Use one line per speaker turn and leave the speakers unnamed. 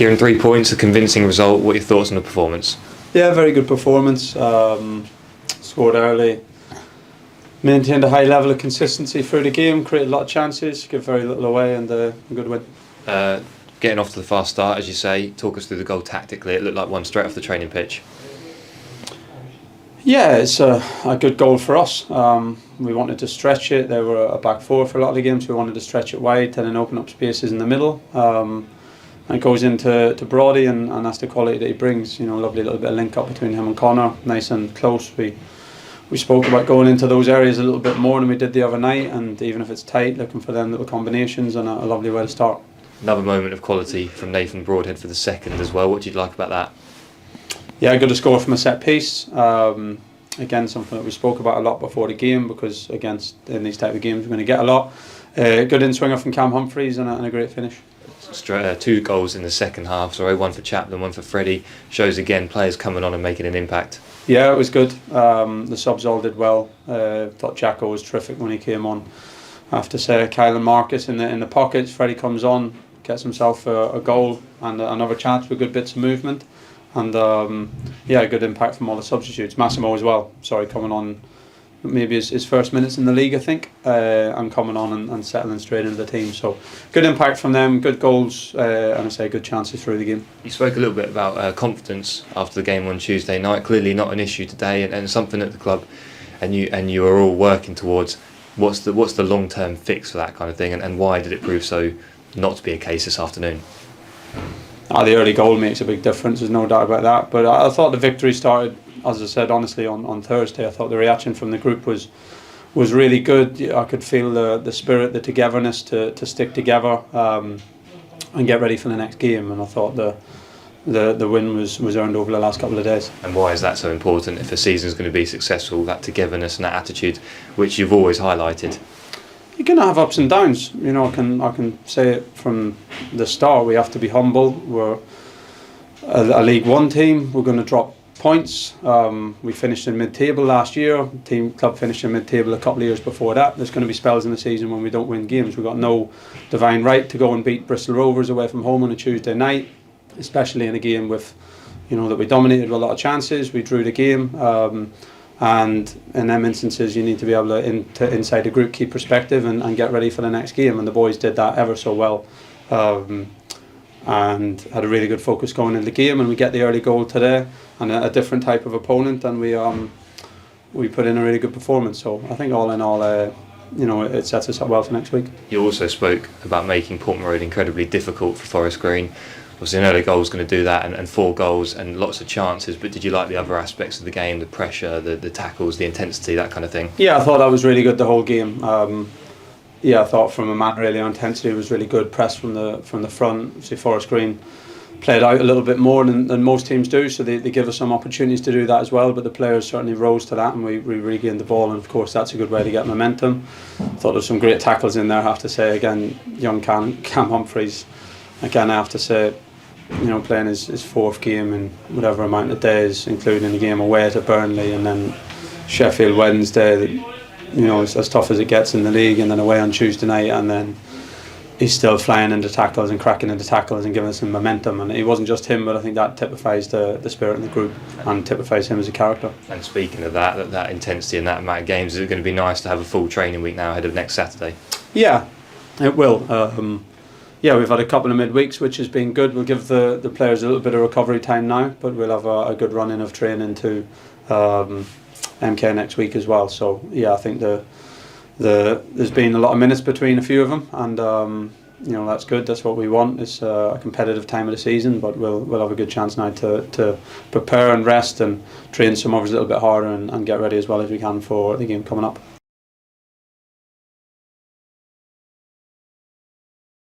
Kieran, 3 points, a convincing result. What are your thoughts on the performance?
Yeah, very good performance. Scored early, maintained a high level of consistency through the game, created a lot of chances, give very little away, and a good win.
Getting off to the fast start, as you say, talk us through the goal tactically. It looked like one straight off the training pitch.
Yeah, it's a good goal for us. We wanted to stretch it. They were a back four for a lot of the games. We wanted to stretch it wide and then open up spaces in the middle. And it goes into Brody, and that's the quality that he brings. You know, lovely little bit of link up between him and Connor, nice and close. We spoke about going into those areas a little bit more than we did the other night, and even if it's tight, looking for them little combinations, and a lovely way to start.
Another moment of quality from Nathan Broadhead for the second as well. What did you like about that?
Yeah, good to score from a set piece. Again, something that we spoke about a lot before the game, because in these type of games we're going to get a lot. Good in-swinger from Cam Humphreys, and a great finish.
2 goals in the second half, one for Chaplin, one for Freddie. Shows again players coming on and making an impact.
Yeah, it was good. The subs all did well. Thought Jacko was terrific when he came on. I have to say, Kyle and Marcus in the pockets. Freddie comes on, gets himself a goal and another chance with good bits of movement. And yeah, good impact from all the substitutes. Massimo as well, coming on maybe his first minutes in the league, I think, and coming on and settling straight into the team. So good impact from them, good goals, and I say good chances through the game.
You spoke a little bit about confidence after the game on Tuesday night. Clearly not an issue today, and something at the club, and you are all working towards. What's the long-term fix for that kind of thing, and why did it prove so not to be a case this afternoon?
The early goal makes a big difference, there's no doubt about that. But I thought the victory started, as I said, honestly, on Thursday. I thought the reaction from the group was really good. I could feel the spirit, the togetherness to stick together and get ready for the next game. And I thought the win was earned over the last couple of days.
And why is that so important? If a season's going to be successful, that togetherness and that attitude, which you've always highlighted.
You're going to have ups and downs. You know, I can say it from the start. We have to be humble. We're a League One team. We're going to drop points. We finished in mid-table last year. Club finished in mid-table a couple of years before that. There's going to be spells in the season when we don't win games. We've got no divine right to go and beat Bristol Rovers away from home on a Tuesday night, especially in a game with, that we dominated with a lot of chances. We drew the game. And in them instances, you need to be able to inside the group, keep perspective and get ready for the next game. And the boys did that ever so well, and had a really good focus going into the game. And we get the early goal today, and a different type of opponent, and we put in a really good performance. So I think all in all, it sets us up well for next week.
You also spoke about making Portman Road incredibly difficult for Forest Green. Obviously, an early goal was going to do that, and 4 goals and lots of chances. But did you like the other aspects of the game, the pressure, the tackles, the intensity, that kind of thing?
Yeah, I thought that was really good the whole game. I thought from a man really, our intensity was really good. Press from the front. See, Forest Green played out a little bit more than most teams do, so they give us some opportunities to do that as well. But the players certainly rose to that, and we regained the ball. And of course, that's a good way to get momentum. I thought there was some great tackles in there. I have to say, again, young Cam Humphreys. Again, I have to say, playing his 4th game in whatever amount of days, including the game away to Burnley and then Sheffield Wednesday, it's as tough as it gets in the league, and then away on Tuesday night, and then he's still flying into tackles and cracking into tackles and giving us some momentum. And it wasn't just him, but I think that typifies the spirit in the group and typifies him as a character.
And speaking of that intensity and that amount of games, is it going to be nice to have a full training week now ahead of next Saturday?
Yeah, it will. We've had a couple of midweeks, which has been good. We'll give the players a little bit of recovery time now, but we'll have a good run-in of training to MK next week as well. So yeah, I think there's been a lot of minutes between a few of them, and that's good. That's what we want. It's a competitive time of the season, but we'll have a good chance now to prepare and rest and train some of us a little bit harder and get ready as well as we can for the game coming up.